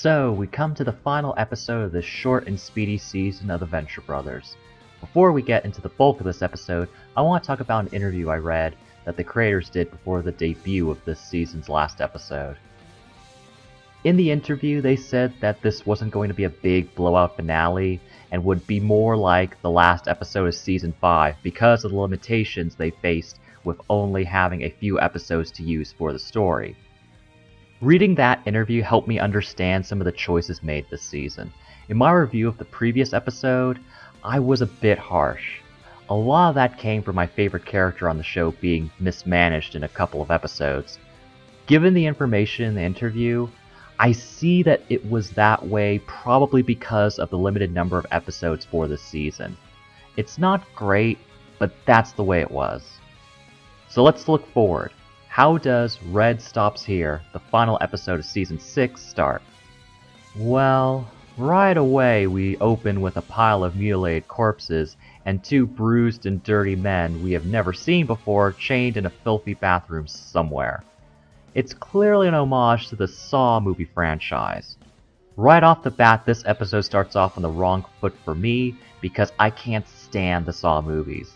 So, we come to the final episode of this short and speedy season of the Venture Brothers. Before we get into the bulk of this episode, I want to talk about an interview I read that the creators did before the debut of this season's last episode. In the interview, they said that this wasn't going to be a big blowout finale and would be more like the last episode of Season 5 because of the limitations they faced with only having a few episodes to use for the story. Reading that interview helped me understand some of the choices made this season. In my review of the previous episode, I was a bit harsh. A lot of that came from my favorite character on the show being mismanaged in a couple of episodes. Given the information in the interview, I see that it was that way probably because of the limited number of episodes for this season. It's not great, but that's the way it was. So let's look forward. How does Red Stops Here, the final episode of Season 6, start? Well, right away we open with a pile of mutilated corpses and two bruised and dirty men we have never seen before chained in a filthy bathroom somewhere. It's clearly an homage to the Saw movie franchise. Right off the bat, this episode starts off on the wrong foot for me because I can't stand the Saw movies.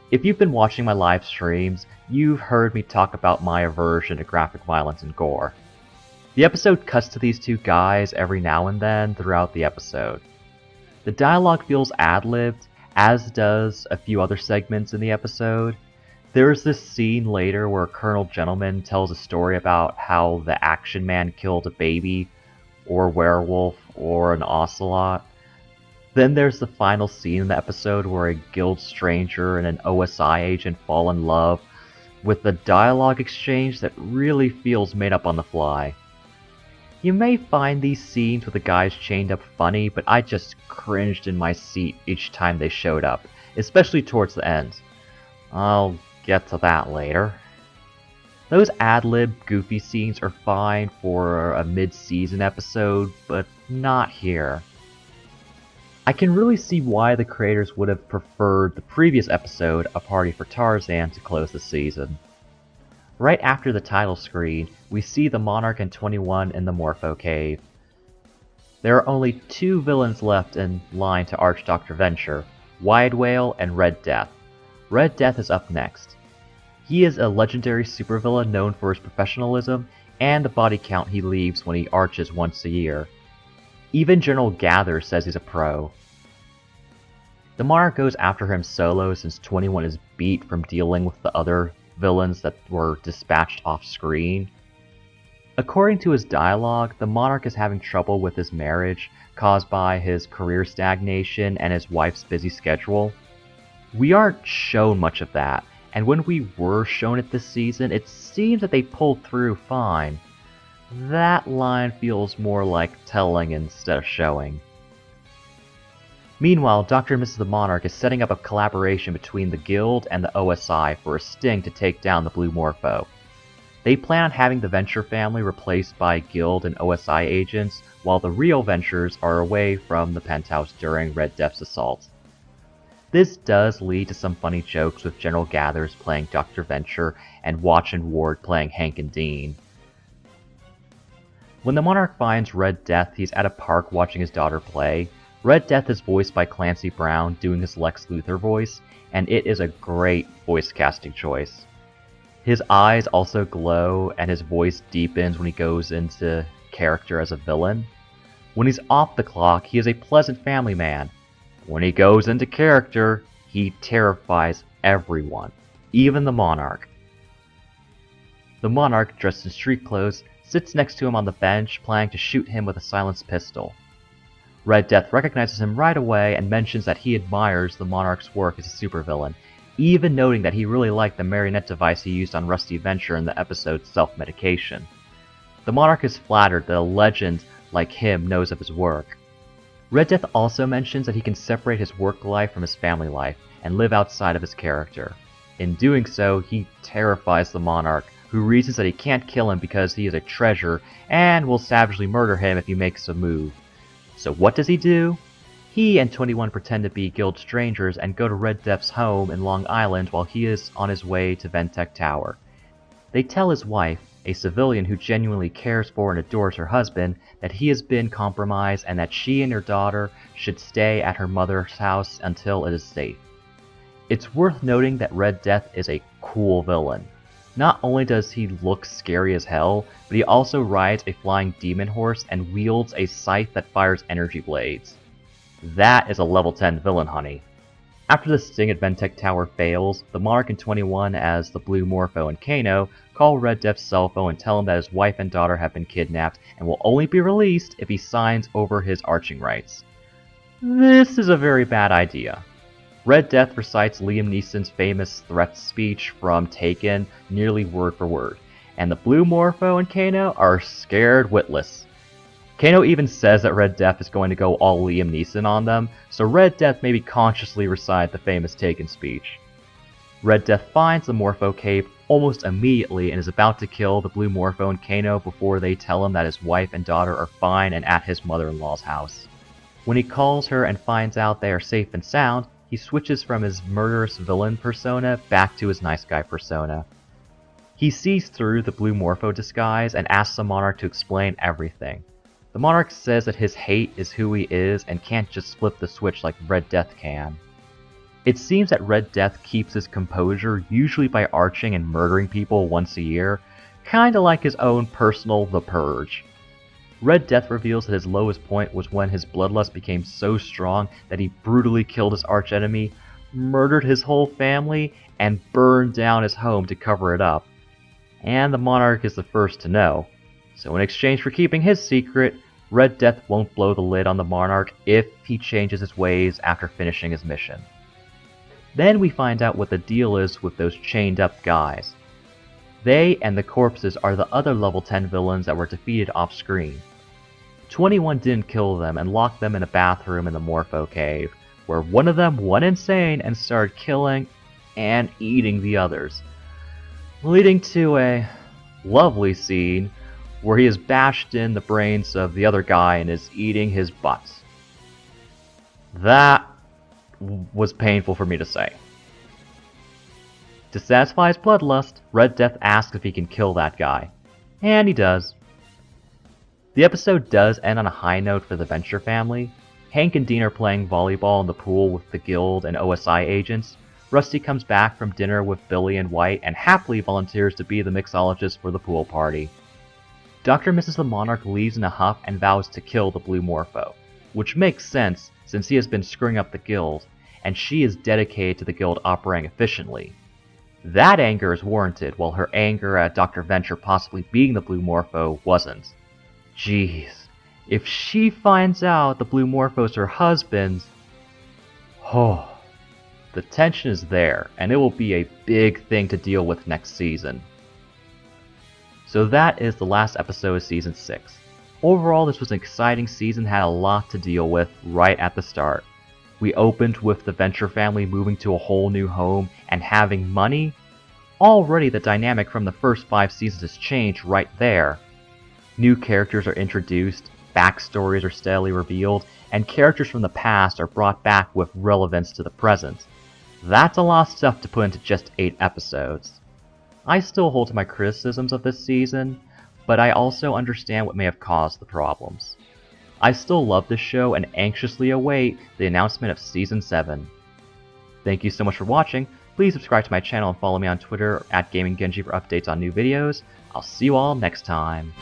If you've been watching my live streams, you've heard me talk about my aversion to graphic violence and gore. The episode cuts to these two guys every now and then throughout the episode. The dialogue feels ad-libbed, as does a few other segments in the episode. There's this scene later where Colonel Gentleman tells a story about how the Action Man killed a baby, or werewolf, or an ocelot. Then there's the final scene in the episode where a guild stranger and an OSI agent fall in love, with a dialogue exchange that really feels made up on the fly. You may find these scenes with the guys chained up funny, but I just cringed in my seat each time they showed up, especially towards the end. I'll get to that later. Those ad-lib goofy scenes are fine for a mid-season episode, but not here. I can really see why the creators would have preferred the previous episode, A Party for Tarzan, to close the season. Right after the title screen, we see the Monarch and 21 in the Morpho Cave. There are only two villains left in line to Arch Dr. Venture, Wide Whale and Red Death. Red Death is up next. He is a legendary supervillain known for his professionalism and the body count he leaves when he arches once a year. Even General Gather says he's a pro. The Monarch goes after him solo since 21 is beat from dealing with the other villains that were dispatched off screen. According to his dialogue, the Monarch is having trouble with his marriage caused by his career stagnation and his wife's busy schedule. We aren't shown much of that, and when we were shown it this season, it seems that they pulled through fine. That line feels more like telling instead of showing. Meanwhile, Dr. and Mrs. the Monarch is setting up a collaboration between the Guild and the OSI for a sting to take down the Blue Morpho. They plan on having the Venture family replaced by Guild and OSI agents, while the real Ventures are away from the penthouse during Red Death's assault. This does lead to some funny jokes with General Gathers playing Dr. Venture and Watch and Ward playing Hank and Dean. When the Monarch finds Red Death, he's at a park watching his daughter play. Red Death is voiced by Clancy Brown doing his Lex Luthor voice, and it is a great voice casting choice. His eyes also glow, and his voice deepens when he goes into character as a villain. When he's off the clock, he is a pleasant family man. When he goes into character, he terrifies everyone, even the Monarch. The Monarch, dressed in street clothes, sits next to him on the bench, planning to shoot him with a silenced pistol. Red Death recognizes him right away and mentions that he admires the Monarch's work as a supervillain, even noting that he really liked the marionette device he used on Rusty Venture in the episode Self-Medication. The Monarch is flattered that a legend like him knows of his work. Red Death also mentions that he can separate his work life from his family life and live outside of his character. In doing so, he terrifies the Monarch, who reasons that he can't kill him because he is a treasure and will savagely murder him if he makes a move. So what does he do? He and 21 pretend to be guild strangers and go to Red Death's home in Long Island while he is on his way to Ventec Tower. They tell his wife, a civilian who genuinely cares for and adores her husband, that he has been compromised and that she and her daughter should stay at her mother's house until it is safe. It's worth noting that Red Death is a cool villain. Not only does he look scary as hell, but he also rides a flying demon horse and wields a scythe that fires energy blades. That is a level 10 villain, honey. After the sting at Ventec Tower fails, the Monarch and 21 as the Blue Morpho and Kano call Red Death's cell phone and tell him that his wife and daughter have been kidnapped and will only be released if he signs over his arching rights. This is a very bad idea. Red Death recites Liam Neeson's famous threat speech from Taken nearly word for word, and the Blue Morpho and Kano are scared witless. Kano even says that Red Death is going to go all Liam Neeson on them, so Red Death maybe consciously recite the famous Taken speech. Red Death finds the Morpho cave almost immediately and is about to kill the Blue Morpho and Kano before they tell him that his wife and daughter are fine and at his mother-in-law's house. When he calls her and finds out they are safe and sound, he switches from his murderous villain persona back to his nice guy persona. He sees through the Blue Morpho disguise and asks the Monarch to explain everything. The Monarch says that his hate is who he is and can't just flip the switch like Red Death can. It seems that Red Death keeps his composure usually by arching and murdering people once a year, kinda like his own personal The Purge. Red Death reveals that his lowest point was when his bloodlust became so strong that he brutally killed his archenemy, murdered his whole family, and burned down his home to cover it up. And the Monarch is the first to know. So in exchange for keeping his secret, Red Death won't blow the lid on the Monarch if he changes his ways after finishing his mission. Then we find out what the deal is with those chained up guys. They and the corpses are the other level 10 villains that were defeated off screen. 21 didn't kill them and locked them in a bathroom in the Morpho cave, where one of them went insane and started killing and eating the others, leading to a lovely scene where he has bashed in the brains of the other guy and is eating his butt. That was painful for me to say. To satisfy his bloodlust, Red Death asks if he can kill that guy, and he does. The episode does end on a high note for the Venture family. Hank and Dean are playing volleyball in the pool with the Guild and OSI agents. Rusty comes back from dinner with Billy and White and happily volunteers to be the mixologist for the pool party. Dr. and Mrs. the Monarch leaves in a huff and vows to kill the Blue Morpho, which makes sense since he has been screwing up the Guild, and she is dedicated to the Guild operating efficiently. That anger is warranted, while her anger at Dr. Venture possibly being the Blue Morpho wasn't. Jeez, if she finds out the Blue Morpho's her husband, oh, the tension is there, and it will be a big thing to deal with next season. So that is the last episode of Season 6. Overall, this was an exciting season, had a lot to deal with right at the start. We opened with the Venture family moving to a whole new home and having money. Already the dynamic from the first 5 seasons has changed right there. New characters are introduced, backstories are steadily revealed, and characters from the past are brought back with relevance to the present. That's a lot of stuff to put into just 8 episodes. I still hold to my criticisms of this season, but I also understand what may have caused the problems. I still love this show and anxiously await the announcement of Season 7. Thank you so much for watching. Please subscribe to my channel and follow me on Twitter @GamingGenji for updates on new videos. I'll see you all next time.